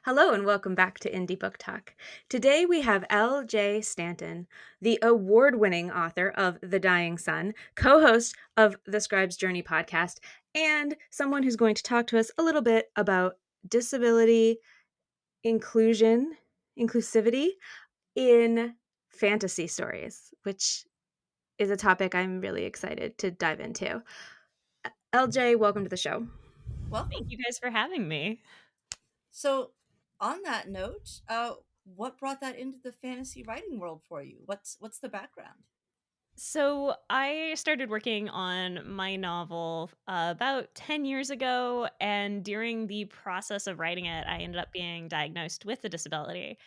Hello and welcome back to Indie Book Talk. Today we have L.J. Stanton, the award-winning author of The Dying Sun, co-host of the Scribe's Journey podcast, and someone who's going to talk to us a little bit about disability inclusivity in fantasy stories, which is a topic I'm really excited to dive into. LJ, welcome to the show. Thank Welcome. you guys for having me. So, on that note, what brought that into the fantasy writing world for you? What's the background? So, I started working on my novel about 10 years ago, and during the process of writing it, I ended up being diagnosed with a disability.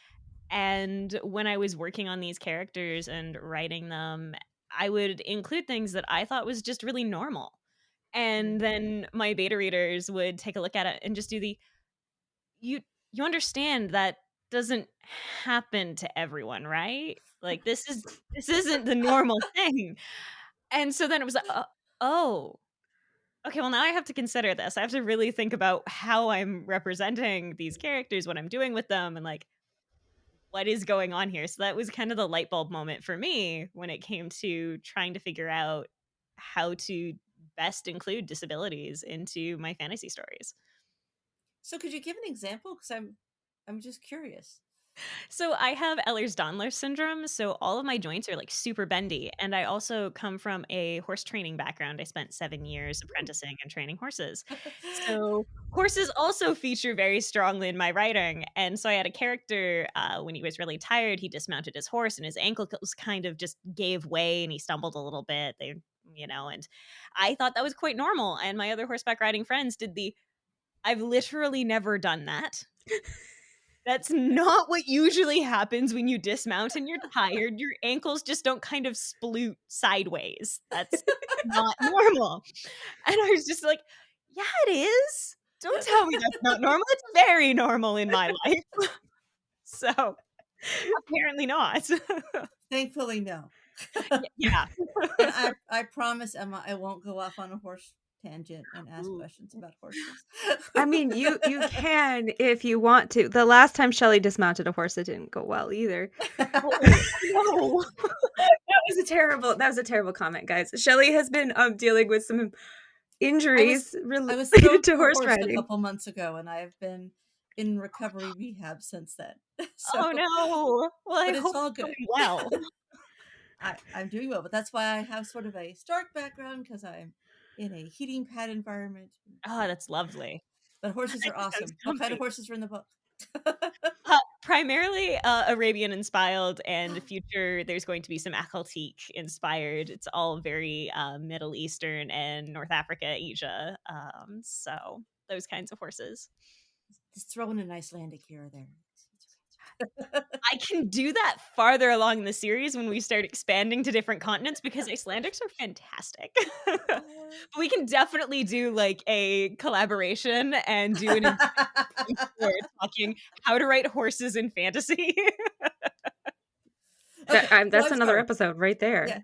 And when I was working on these characters and writing them, I would include things that I thought was just really normal. And Mm. then my beta readers would take a look at it and just do you you understand that doesn't happen to everyone, right? Like this isn't the normal thing. And so then it was like, oh, okay, well now I have to consider this. I have to really think about how I'm representing these characters, what I'm doing with them, and like what is going on here. So that was kind of the light bulb moment for me when it came to trying to figure out how to best include disabilities into my fantasy stories. So, could you give an example? Because I'm just curious. So I have Ehlers-Danlos syndrome, so all of my joints are like super bendy, and I also come from a horse training background. I spent 7 years Ooh. apprenticing and training horses. So horses also feature very strongly in my writing, and so I had a character, when he was really tired, he dismounted his horse and his ankles kind of just gave way and he stumbled a little bit. And I thought that was quite normal, and my other horseback riding friends did the I've literally never done that. That's not what usually happens when you dismount and you're tired. Your ankles just don't kind of sploot sideways. That's not normal. And I was just like, "Yeah, it is. Don't tell me that's not normal. It's very normal in my life." So, apparently not. Thankfully, no. Yeah. And I promise, Emma, I won't go off on a horse tangent and ask Ooh. questions about horses. I mean, you can if you want to. The last time Shelley dismounted a horse, it didn't go well either. Oh, no. That was a terrible comment, guys. Shelley has been dealing with some I was injuries I was related thrown to from a horse horse a riding. couple months ago, and I've been in recovery rehab since then. So, Oh, no. Well, I but it's hope all you're good. doing well. I'm doing well, but that's why I have sort of a stark background because I'm in a heating pad environment. Oh, that's lovely. But horses That are just sounds awesome. What kind of comfy. horses are in the book? Primarily, Arabian inspired, and future there's going to be some Akhal-Teek inspired. It's all very, Middle Eastern and North Africa, Asia, so those kinds of horses. Just throw in an Icelandic here or there. I can do that farther along in the series when we start expanding to different continents because Icelandics are fantastic. But we can definitely do, like, a collaboration and do an entire for talking how to write horses in fantasy. Okay, so That's I'm another sorry. episode right Yeah,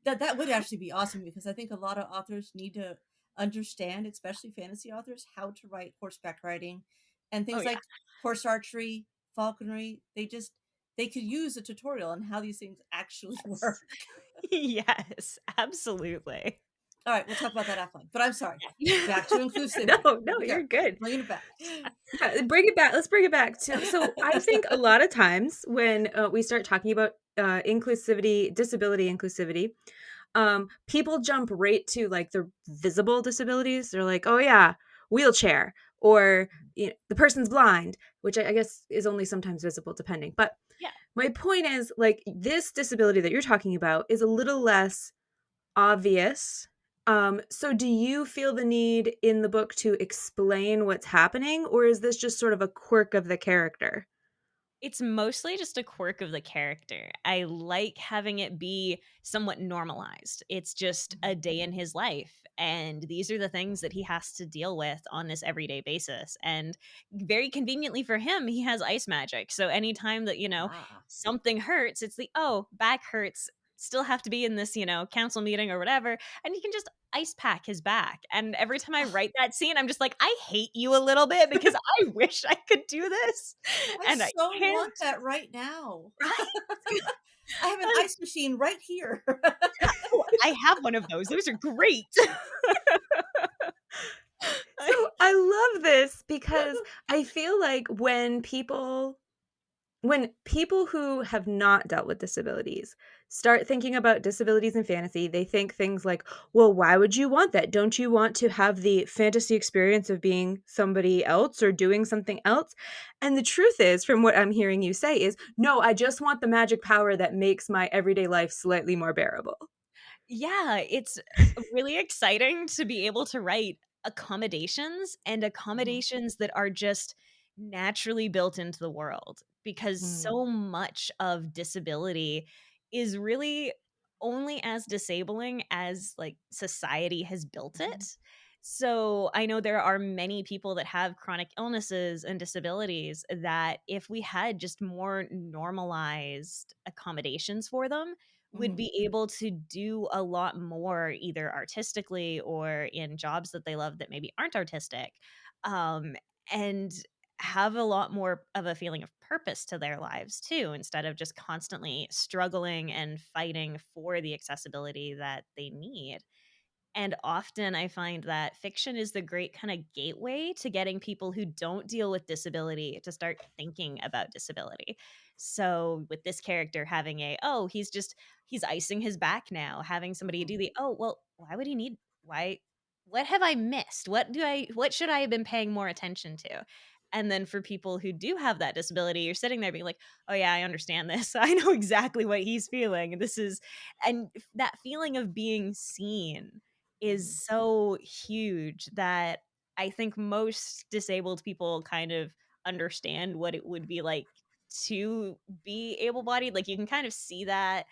there. that would actually be awesome because I think a lot of authors need to understand, especially fantasy authors, how to write horseback riding and Oh, things yeah. like horse archery, falconry. They could use a tutorial on how these things actually Yes. work. Yes, absolutely. All right, we'll talk about that offline. But I'm sorry. Yeah. Back to No, inclusivity. Here no, we go. you're good. Bringing it back. Bring it back. Let's bring it back to. So I think a lot of times when we start talking about inclusivity, disability inclusivity, people jump right to like the visible disabilities. They're like, oh yeah, wheelchair, or the person's blind, which I guess is only sometimes visible depending. But Yeah. my point is, like, this disability that you're talking about is a little less obvious. So do you feel the need in the book to explain what's happening, or is this just sort of a quirk of the character? It's mostly just a quirk of the character. I like having it be somewhat normalized. It's just a day in his life, and these are the things that he has to deal with on this everyday basis, and very conveniently for him, he has ice magic, so anytime that, Ah. something hurts, it's the, "Oh, back hurts, still have to be in this, council meeting or whatever, and he can just ice pack his back. And every time I write that scene, I'm just like, I hate you a little bit because I wish I could do this I and I so want can't. that right now. Right? I have an ice machine right here. Oh, I have one of those. Those are great. So I love this because I feel like when people who have not dealt with disabilities start thinking about disabilities in fantasy, they think things like, well, why would you want that? Don't you want to have the fantasy experience of being somebody else or doing something else? And the truth is, from what I'm hearing you say, is no, I just want the magic power that makes my everyday life slightly more bearable. Yeah, it's really exciting to be able to write Mhm, accommodations that are just naturally built into the world, because mm, so much of disability is really only as disabling as like society has built mhm, it. So I know there are many people that have chronic illnesses and disabilities that if we had just more normalized accommodations for them, would mhm, be able to do a lot more either artistically or in jobs that they love that maybe aren't artistic, um, and have a lot more of a feeling of purpose to their lives too, instead of just constantly struggling and fighting for the accessibility that they need. And often I find that fiction is the great kind of gateway to getting people who don't deal with disability to start thinking about disability. So with this character having he's icing his back now, having somebody mhm, do well, why would he need why what have I missed? What should I have been paying more attention to? And then for people who do have that disability, you're sitting there being like, "Oh yeah, I understand this. I know exactly what he's feeling. That feeling of being seen is mhm, so huge that I think most disabled people kind of understand what it would be like to be able-bodied. Like, you can kind of see that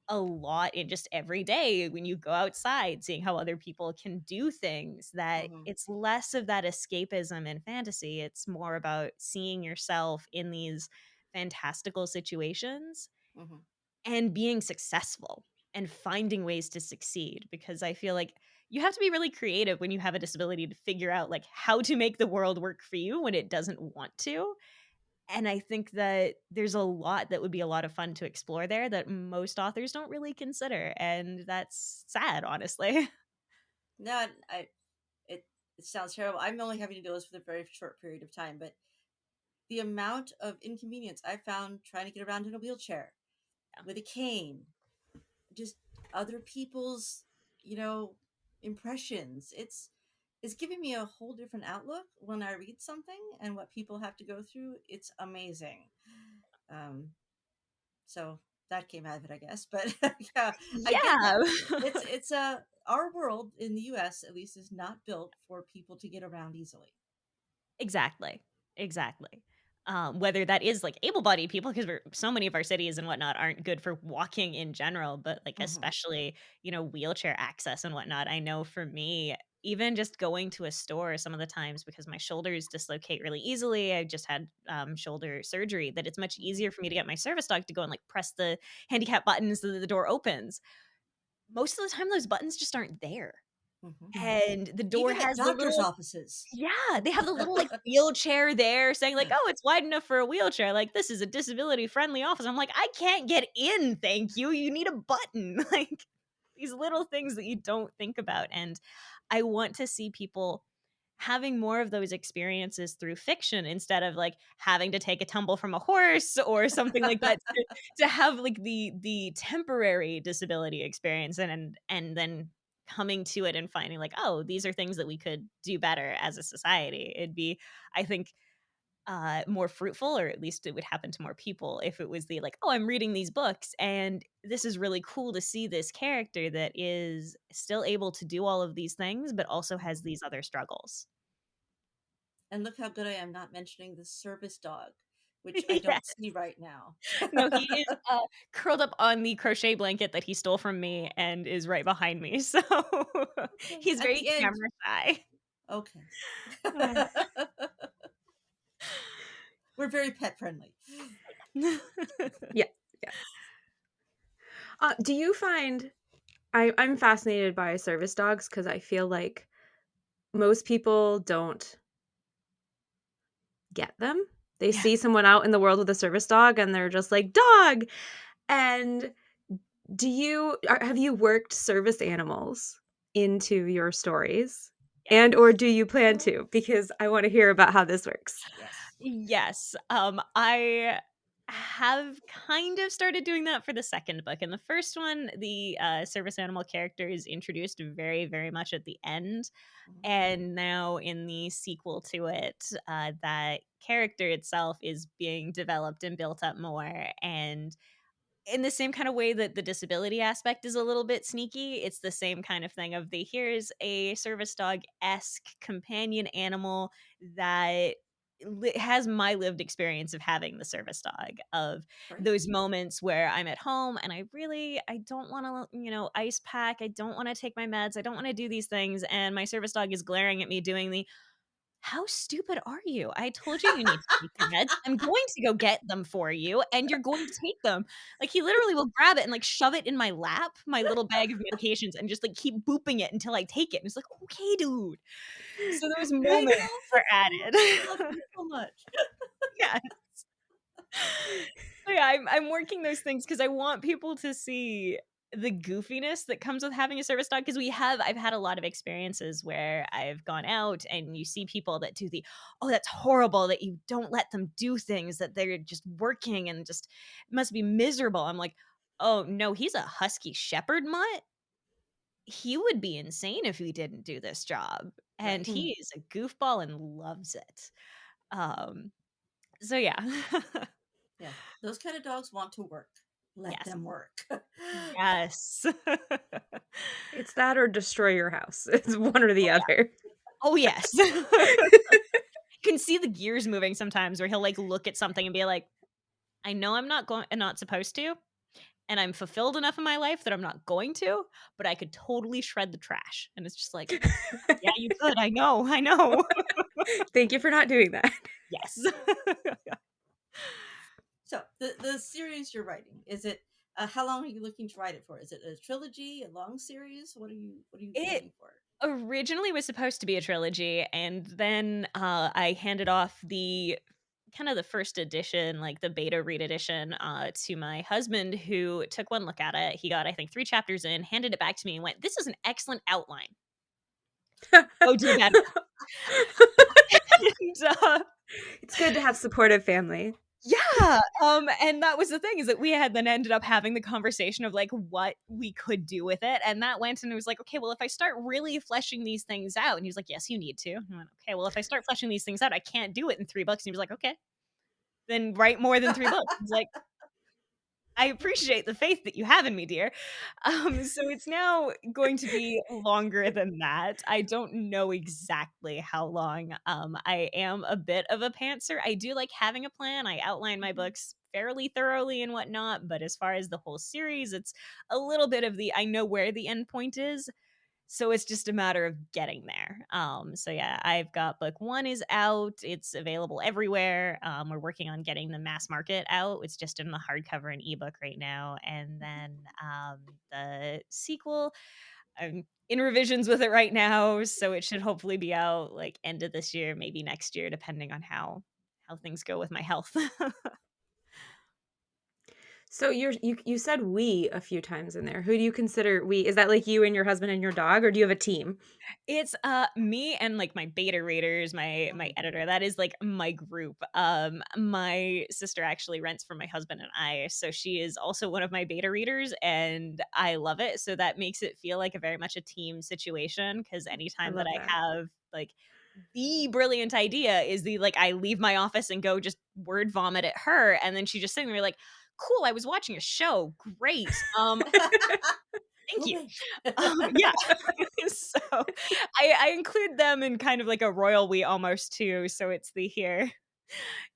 a lot in just every day when you go outside, seeing how other people can do things, that mhm, it's less of that escapism and fantasy. It's more about seeing yourself in these fantastical situations mhm. and being successful and finding ways to succeed, because I feel like you have to be really creative when you have a disability to figure out like how to make the world work for you when it doesn't want to. And I think that there's a lot that would be a lot of fun to explore there that most authors don't really consider, and that's sad, honestly. No, it it sounds terrible. I'm only having to do this for a very short period of time, but the amount of inconvenience I found trying to get around in a wheelchair with a cane, just other people's, you know, impressions. It's giving me a whole different outlook when I read something and what people have to go through. It's amazing. Um, so that came out of it, I guess. But yeah, I get that. Yeah. It's our world in the US at least is not built for people to get around easily. Exactly. Exactly. Whether that is like able-bodied people, because so many of our cities and whatnot aren't good for walking in general, but like Hmm. especially, wheelchair access and whatnot. I know for me, even just going to a store some of the times because my shoulders dislocate really easily. I just had shoulder surgery, that it's much Hmm. easier for me to get my service dog to go and like press the handicap buttons so that the door opens. Most of the time, those buttons just aren't there. Hmm. And the door Even at has the doctors' little offices. yeah, they have the little, like, wheelchair there saying, like, "Oh, it's wide enough for a wheelchair," like, "This is a disability-friendly office." I'm like, "I can't get in, thank you, you need a button." Like, these little things that you don't think about, and I want to see people having more of those experiences through fiction instead of, like, having to take a tumble from a horse or something like that to have, like, the temporary disability experience and then coming to it and finding like, "Oh, these are things that we could do better as a society." It'd be, I think, more fruitful, or at least it would happen to more people if it was the like, "Oh, I'm reading these books, and this is really cool to see this character that is still able to do all of these things, but also has Mhm. these other struggles." And look how good I am not mentioning the service dog, which I Yeah. don't see right now. No, he is, curled up on the crochet blanket that he stole from me and is right behind me, so Okay. he's At very the end. camera shy. Okay. Uh. We're very pet friendly. Yeah, yes. Do you find I'm fascinated by service dogs because I feel like most people don't get them. They Yeah. see someone out in the world with a service dog and they're just like, "Dog!" And have you worked service animals into your stories? Yeah. And or do you plan to? Because I wanna hear about how this works. Yes. Yes. I have kind of started doing that for the second book. In the first one, the service animal character is introduced very, very much at the end. Mhm. And now in the sequel to it, that character itself is being developed and built up more. And in the same kind of way that the disability aspect is a little bit sneaky, it's the same kind of thing of the here's a service dog-esque companion animal that has my lived experience of having the service dog, of Great. those moments where I'm at home and I don't want to, ice pack, I don't want to take my meds, I don't want to do these things, and my service dog is glaring at me doing the how stupid are you? I told you you need to take your meds. I'm going to go get them for you, and you're going to take them. Like, he literally will grab it and, like, shove it in my lap, my little bag of medications, and just, like, keep booping it until I take it, and it's like, "Okay, dude." So those I moments know, are that's so added. I love him so much. Yeah. So, yeah, I'm working those things because I want people to see the goofiness that comes with having a service dog. Because I've had a lot of experiences where I've gone out and you see people that do the, "Oh, that's horrible that you don't let them do things, that they're just working and just must be miserable." I'm like, "Oh, no, he's a husky shepherd mutt. He would be insane if he didn't do this job, and Right. Mm. he is a goofball and loves it." Um, so yeah. Yeah. Those kind of dogs want to work. Let Yes. them work. Yes. It's that or destroy your house. It's one or the Oh, yeah. other. Oh, yes. Can see the gears moving sometimes where he'll, like, look at something and be like, "I know I'm not supposed to, and I'm fulfilled enough in my life that I'm not going to, but I could totally shred the trash." And it's just like, "Yeah, you could. I know, I know." Thank you for not doing that. Yes. So the series you're writing, is it how long are you looking to write it for? Is it a trilogy, a long series? What are you It planning for? originally was supposed to be a trilogy, and then, I handed off the kind of the first edition, like the beta read edition, to my husband, who took one look at it. He got, I think, 3 chapters in, handed it back to me and went, "This is an excellent outline. Go do better." And, It's good to have supportive family. yeah, and that was the thing, is that we had then ended up having the conversation of, like, what we could do with it, and that went and it was like, "Okay, well, if I start really fleshing these things out," and he's like, "Yes, you need to." And I went, "Okay, well, if I start fleshing these things out, I can't do it in 3 books." And he was like, "Okay, then write more than 3 books." It's like, I appreciate the faith that you have in me, dear. So it's now going to be longer than that. I don't know exactly how long. I am a bit of a pantser. I do like having a plan. I outline my Mhm. books fairly thoroughly and whatnot, but as far as the whole series, it's a little bit of the I know where the end point is, so it's just a matter of getting there. So yeah, I've got book 1 is out. It's available everywhere. We're working on getting the mass market out. It's just in the hardcover and ebook right now. And then the sequel, I'm in revisions with it right now, so it should hopefully be out like end of this year, maybe next year, depending on how things go with my health. So you said "we" a few times in there. Who do you consider "we"? Is that like you and your husband and your dog, or do you have a team? It's, me and, like, my beta readers, my Mhm. editor, that is, like, my group. My sister actually rents from my husband and I, so she is also one of my beta readers, and I love it, so that makes it feel like a very much a team situation. Because I anytime that love I that. have, like, the brilliant idea is like, I leave my office and go just word vomit at her, and then she just sitting there like, "Cool, I was watching a show, great, thank you." Moving. Yeah. So, I include them in kind of like a royal we almost too, so it's the here.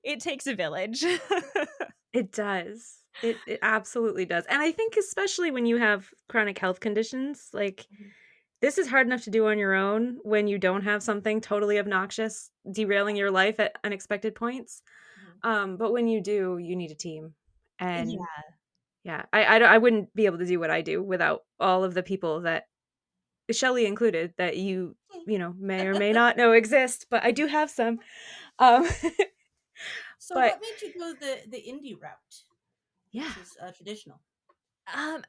It takes a village. It does. It absolutely does, and I think especially when you have chronic health conditions, like, Mhm. this is hard enough to do on your own when you don't have something totally obnoxious derailing your life at unexpected points, Mhm. but when you do, you need a team, and Yeah. Yeah, I wouldn't be able to do what I do without all of the people that Shelley included, that may or may not know exist, but I do have some. Um, So, but what made you go the indie route yeah. versus traditional? Um,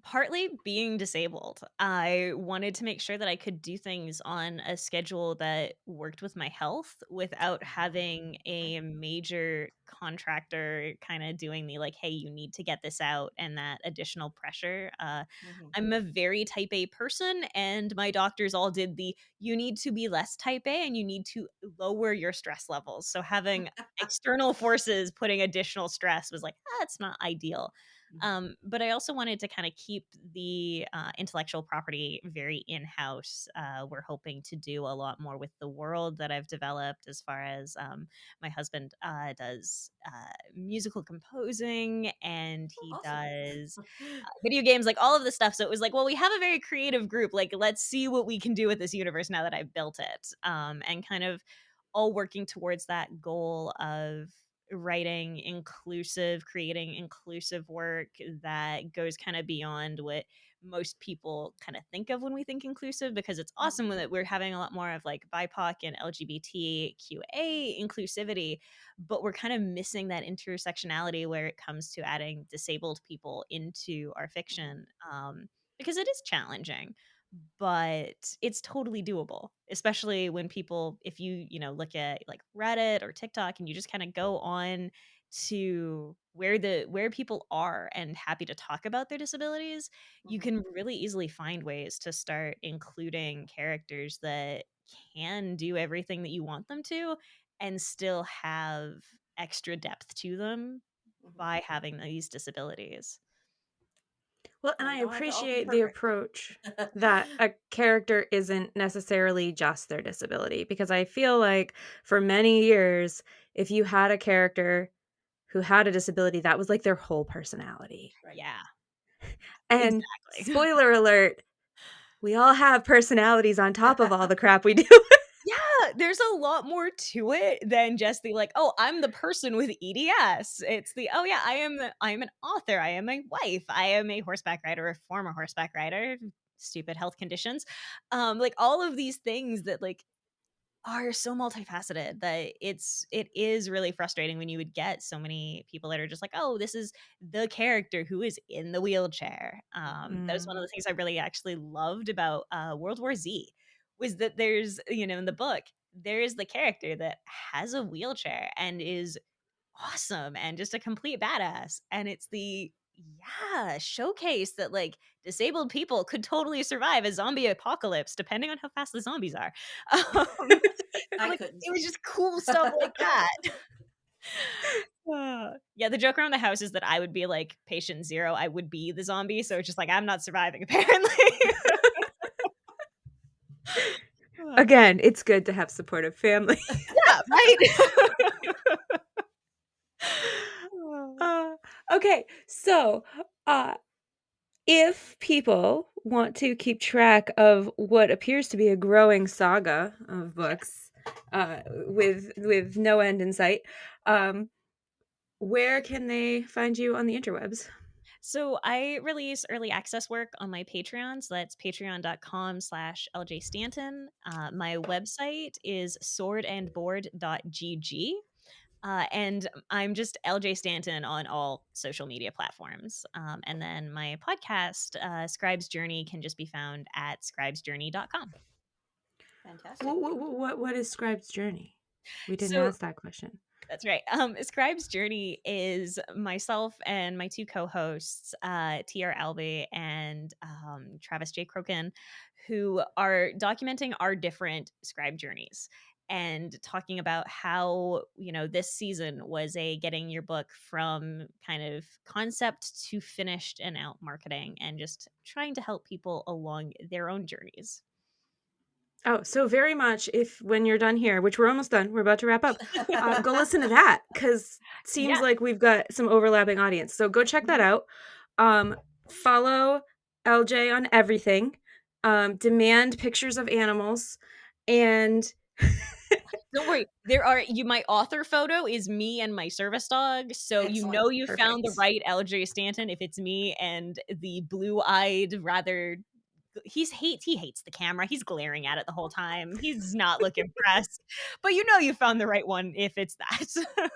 Partly being disabled. I wanted to make sure that I could do things on a schedule that worked with my health without having Okay. a major contractor kind of doing the like, hey, you need to get this out and that additional pressure. Hmm. I'm a very type A person, and my doctors all did the you need to be less type A and you need to lower your stress levels. So having external forces putting additional stress was like, that's not ideal. But I also wanted to kind of keep the intellectual property very in house. We're hoping to do a lot more with the world that I've developed, as far as my husband does musical composing, and Oh, he awesome. does video games, like all of this stuff. So it was like, well, we have a very creative group. Like, let's see what we can do with this universe now that I've built it. And kind of all working towards that goal of writing inclusive, creating inclusive work that goes kind of beyond what most people kind of think of when we think inclusive, because it's Mhm, awesome that we're having a lot more of like BIPOC and LGBTQA inclusivity, but we're kind of missing that intersectionality where it comes to adding disabled people into our mhm, fiction, because it is challenging, but it's totally doable, especially when people, if look at like Reddit or TikTok and you just kind of go on to where people are and happy to talk about their disabilities, you mhm, can really easily find ways to start including characters that can do everything that you want them to and still have extra depth to them mhm. by having these disabilities. Well, and Yeah, I they don't have to all be appreciate the perfect. approach that a character isn't necessarily just their disability, because I feel like for many years, if you had a character who had a disability, that was like their whole personality. Right. Yeah, And exactly. spoiler alert, we all have personalities on top of all the crap we do. Yeah, there's a lot more to it than just the like, "Oh, I'm the person with EDS." It's the, "Oh yeah, I am an author, I am a wife, I am a horseback rider, a former horseback rider, stupid health conditions." Like all of these things that like are so multifaceted that it is really frustrating when you would get so many people that are just like, "Oh, this is the character who is in the wheelchair." Mhm, That was Mm. one of the things I really actually loved about World War Z, was that there's, in the book, there is the character that has a wheelchair and is awesome and just a complete badass. And it's the, yeah, showcase that like disabled people could totally survive a zombie apocalypse depending on how fast the zombies are. Um, I like, couldn't. it was just cool stuff like that. Yeah, the joke around the house is that I would be like patient zero. I would be the zombie. So it's just like, I'm not surviving, apparently. Again, it's good to have supportive family. Yeah, right. Uh, okay, so uh, if people want to keep track of what appears to be a growing saga of Yes. books, with no end in sight, um, where can they find you on the interwebs? So I release early access work on my Patreon. So that's patreon.com/LJ Stanton. My website is swordandboard.gg. And I'm just LJ Stanton on all social media platforms. And then my podcast, Scribe's Journey, can just be found at scribesjourney.com. Fantastic. What is Scribe's journey? We didn't So ask that question. that's right. Scribe's Journey is myself and my two co-hosts, TR Albee and Travis J. Crokin, who are documenting our different scribe journeys and talking about how, this season was a getting your book from kind of concept to finished and out marketing, and just trying to help people along their own journeys. Oh, so very much, if when you're done here, which we're almost done, we're about to wrap up, go listen to that, because seems Yeah. like we've got some overlapping audience. So go check that Mhm. out. Follow LJ on everything. Demand pictures of animals, and Don't worry. My author photo is me and my service dog, so Excellent. you found the Perfect. right LJ Stanton if it's me and the blue-eyed, rather he hates the camera. He's glaring at it the whole time. He's not look impressed. But you found the right one if it's that.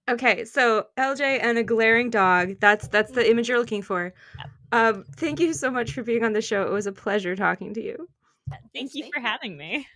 Okay, so LJ and a glaring dog. That's the image you're looking for. Thank you so much for being on the show. It was a pleasure talking to you. Thank Yes, you thank for you. having me.